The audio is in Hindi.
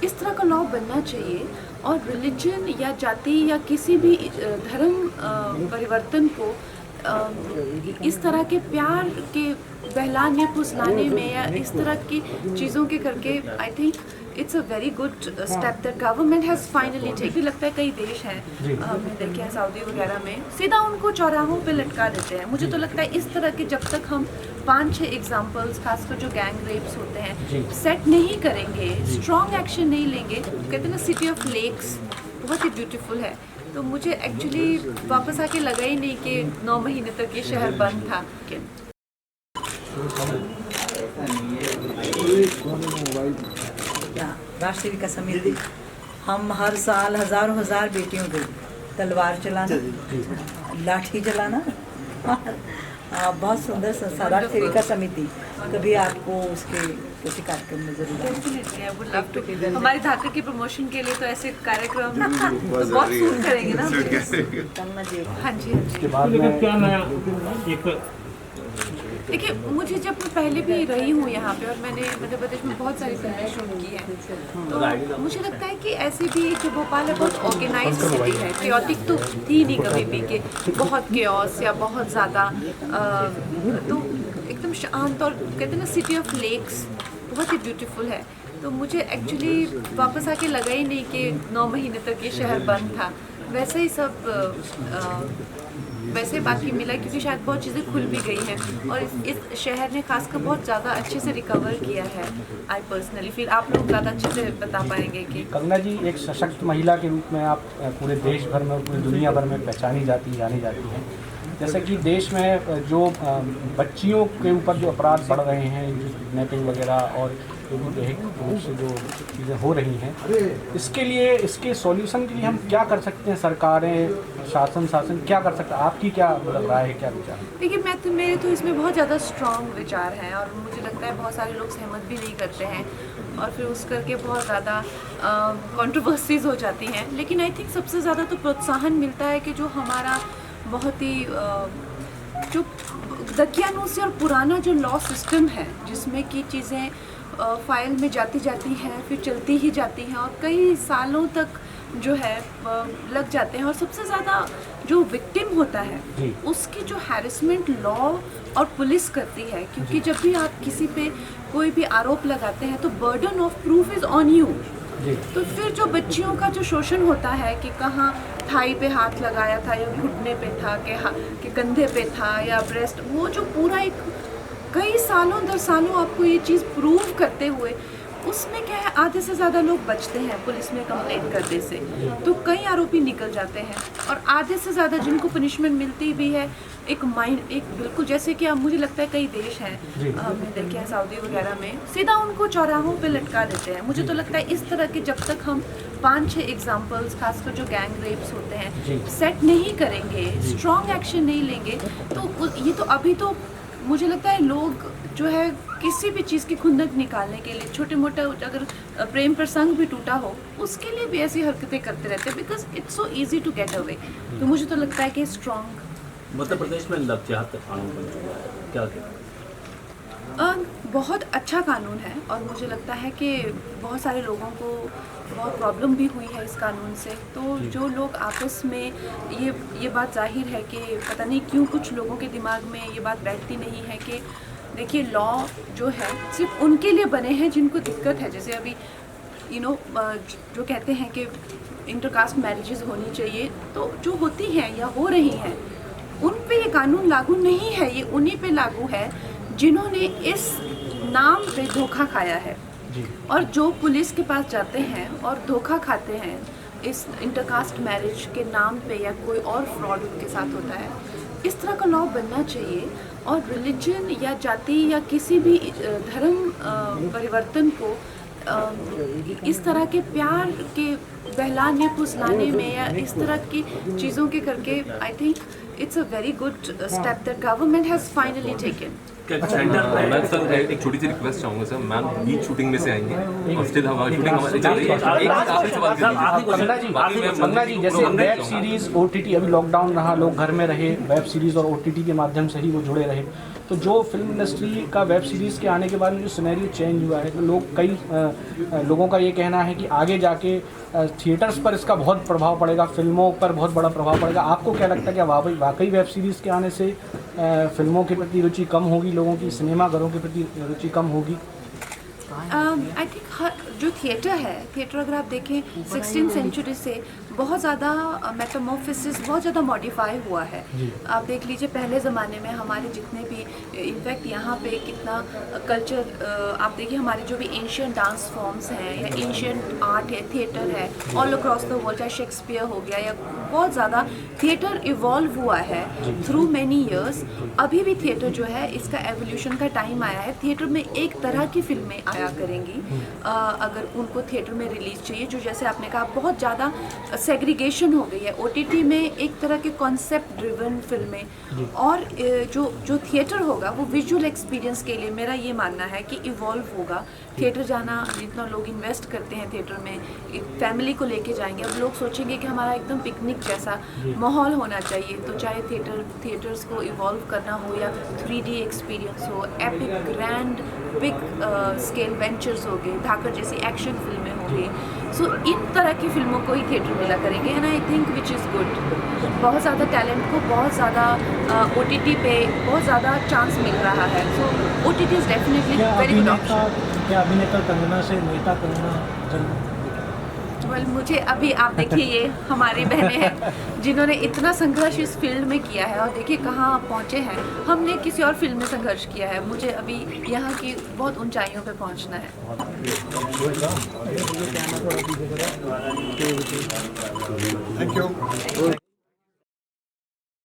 इस तरह का लॉ बनना चाहिए और रिलीजन या जाति या किसी भी धर्म परिवर्तन को इस तरह के प्यार के बहलाने फुसलाने में या इस तरह की चीज़ों के करके I think it's a very good step that government has finally take. लगता है कई देश हैं हमने देखे हैं सऊदी वगैरह में सीधा उनको चौराहों पे लटका देते हैं। मुझे तो लगता है इस तरह के जब तक हम 5-6 एग्जाम्पल्स खासकर जो गैंग रेप्स होते हैं सेट नहीं करेंगे, स्ट्रॉन्ग एक्शन नहीं लेंगे। कहते हैं ना सिटी ऑफ लेक्स बहुत ही ब्यूटीफुल है। तो मुझे एक्चुअली वापस आके लगा ही नहीं कि 9 महीने तक ये शहर बंद था। राष्ट्रीय विकास समिति हम हर साल हजारों हजार बेटियों को तलवार चलाना, लाठी चलाना बहुत सुंदर संस्था राष्ट्रीय विकास समिति। कभी आपको उसके किसी कार्यक्रम में जरूर हमारी धाका की प्रमोशन के लिए तो ऐसे कार्यक्रम तो बहुत सूट करेंगे ना। हाँ जी क्या नया एक देखिए, मुझे जब मैं पहले भी रही हूँ यहाँ पे और मैंने मध्य प्रदेश में बहुत सारी फिल्में शूट की हैं, तो मुझे लगता है कि ऐसे भी जो भोपाल है बहुत ऑर्गेनाइज्ड सिटी है। केओटिक तो थी नहीं कभी भी कि बहुत केओस या बहुत ज़्यादा, तो एकदम शांत और कहते हैं ना सिटी ऑफ लेक्स बहुत ही ब्यूटीफुल है। तो मुझे एक्चुअली वापस आके लगा ही नहीं कि 9 महीने तक ये शहर बंद था। वैसे ही सब वैसे बाकी मिला क्योंकि शायद बहुत चीज़ें खुल भी गई हैं और इस शहर ने खासकर बहुत ज़्यादा अच्छे से रिकवर किया है। आई पर्सनली फिर आप लोग ज़्यादा अच्छे से बता पाएंगे कि कंगना जी एक सशक्त महिला के रूप में आप पूरे देश भर में और पूरी दुनिया भर में पहचानी जाती हैं। जैसे कि देश में जो बच्चियों के ऊपर जो अपराध बढ़ रहे हैं, जो किडनैपिंग वगैरह और दैहिक रूप से जो चीज़ें हो रही हैं, इसके लिए इसके सॉल्यूशन के लिए हम क्या कर सकते हैं? सरकारें, शासन क्या कर सकता है? आपकी क्या राय है, क्या विचार? देखिए मेरे तो इसमें बहुत ज़्यादा स्ट्रॉन्ग विचार हैं और मुझे लगता है बहुत सारे लोग सहमत भी नहीं करते हैं और फिर उस करके बहुत ज़्यादा कंट्रोवर्सीज हो जाती हैं। लेकिन आई थिंक सबसे ज़्यादा तो प्रोत्साहन मिलता है कि जो हमारा बहुत ही जो दकियानूसी और पुराना जो लॉ सिस्टम है जिसमें कि चीज़ें फाइल में जाती हैं, फिर चलती ही जाती हैं और कई सालों तक जो है लग जाते हैं। और सबसे ज़्यादा जो विक्टिम होता है उसकी जो हैरेसमेंट लॉ और पुलिस करती है, क्योंकि जब भी आप किसी पे कोई भी आरोप लगाते हैं तो burden of proof is on you. तो फिर जो बच्चियों का जो शोषण होता है कि कहाँ थाई पे हाथ लगाया था या घुटने पे था कि कंधे पे था या ब्रेस्ट, वो जो पूरा एक कई सालों दर सालों आपको ये चीज़ प्रूव करते हुए उसमें क्या है आधे से ज़्यादा लोग बचते हैं पुलिस में कंप्लेंट करने से, तो कई आरोपी निकल जाते हैं और आधे से ज़्यादा जिनको पनिशमेंट मिलती भी है एक बिल्कुल जैसे कि अब मुझे लगता है कई देश हैं हमने देखे हैं सऊदी वगैरह में सीधा उनको चौराहों पे लटका देते हैं। मुझे तो लगता है इस तरह के जब तक हम 5-6 एग्जाम्पल्स खासकर जो गैंग रेप्स होते हैं सेट नहीं करेंगे, स्ट्रॉन्ग एक्शन नहीं लेंगे, तो ये तो अभी तो मुझे लगता है लोग जो है किसी भी चीज़ की खुंदक निकालने के लिए छोटे मोटे अगर प्रेम प्रसंग भी टूटा हो उसके लिए भी ऐसी हरकतें करते रहते हैं because it's so easy to get away. तो मुझे तो लगता है कि स्ट्रॉन्ग मध्य प्रदेश में लज्जात कानून बन चुका है, क्या बहुत अच्छा कानून है और मुझे लगता है कि बहुत सारे लोगों को बहुत प्रॉब्लम भी हुई है इस कानून से। तो जो लोग आपस में ये बात जाहिर है कि पता नहीं क्यों कुछ लोगों के दिमाग में ये बात बैठती नहीं है कि देखिए लॉ जो है सिर्फ उनके लिए बने हैं जिनको दिक्कत है। जैसे अभी जो कहते हैं कि इंटरकास्ट मैरिजेस होनी चाहिए, तो जो होती हैं या हो रही हैं उन पे ये कानून लागू नहीं है, ये उन्हीं पे लागू है जिन्होंने इस नाम पे धोखा खाया है। और जो पुलिस के पास जाते हैं और धोखा खाते हैं इस इंटरकास्ट मैरिज के नाम पे या कोई और फ्रॉड उनके साथ होता है, इस तरह का लॉ बनना चाहिए और रिलीजन या जाति या किसी भी धर्म परिवर्तन को इस तरह के प्यार के बहलाने फुसलाने में या इस तरह की चीज़ों के करके I think it's a very good step that government has finally taken. मैं सर एक छोटी सी रिक्वेस्ट चाहूँगा सर, मैम बीच शूटिंग में से आएंगे और स्टिल हमारी शूटिंग हमारी चल रही है। एक आखिरी सवाल मंगला जी जैसे वेब सीरीज OTT, अभी लॉकडाउन रहा, लोग घर में रहे, वेब सीरीज और OTT के माध्यम से ही वो जुड़े रहे, तो जो फिल्म इंडस्ट्री का वेब सीरीज़ के आने के बाद में जो सिनेरियो चेंज हुआ है, तो कई लोगों का ये कहना है कि आगे जाके थिएटर्स पर इसका बहुत प्रभाव पड़ेगा, फिल्मों पर बहुत बड़ा प्रभाव पड़ेगा। आपको क्या लगता है कि वाकई वेब सीरीज़ के आने से फिल्मों के प्रति रुचि कम होगी, लोगों की सिनेमा घरों के प्रति रुचि कम होगी? आई थिंक जो थिएटर है, थिएटर अगर आप देखें 16th सेंचुरी से बहुत ज़्यादा मेटामॉर्फोसिस बहुत ज़्यादा मॉडिफाई हुआ है। आप देख लीजिए पहले ज़माने में हमारे जितने भी, इनफैक्ट यहाँ पे कितना कल्चर, आप देखिए हमारे जो भी एंशियंट डांस फॉर्म्स हैं या एंशियंट आर्ट है, थिएटर है ऑल अक्रॉस द वर्ल्ड, चाहे शेक्सपियर हो गया या बहुत ज़्यादा थिएटर इवॉल्व हुआ है थ्रू मैनी ईयर्स। अभी भी थिएटर जो है इसका एवोल्यूशन का टाइम आया है। थिएटर में एक तरह की फिल्में आया करेंगी अगर उनको थिएटर में रिलीज चाहिए, जो जैसे आपने कहा बहुत ज़्यादा सेग्रीगेशन हो गई है। OTT में एक तरह के कॉन्सेप्ट ड्रिवन फिल्में, और जो थिएटर होगा वो विजुअल एक्सपीरियंस के लिए मेरा ये मानना है कि इवॉल्व होगा। थिएटर जाना, जितना लोग इन्वेस्ट करते हैं थिएटर में, फैमिली को लेके जाएंगे, अब लोग सोचेंगे कि हमारा एकदम पिकनिक जैसा माहौल होना चाहिए। तो चाहे थिएटर्स को इवॉल्व करना हो या 3D एक्सपीरियंस हो, epic grand big scale ventures हो गए, धाकड़ जैसी एक्शन फिल्में हो गई, सो इन तरह की फिल्मों को ही थिएटर मिला करेंगे। And I think which is good. बहुत ज़्यादा टैलेंट को बहुत ज़्यादा OTT पे बहुत ज़्यादा चांस मिल रहा है। सो OTT is definitely very good option. क्या अभिनेता कंगना से नेता कंगना जन्म? वेल मुझे अभी आप देखिए ये हमारी बहनें हैं जिन्होंने इतना संघर्ष इस फील्ड में किया है और देखिए कहाँ आप पहुँचे हैं। हमने किसी और फील्ड में संघर्ष किया है, मुझे अभी यहाँ की बहुत ऊंचाइयों पे पहुँचना है। Thank you.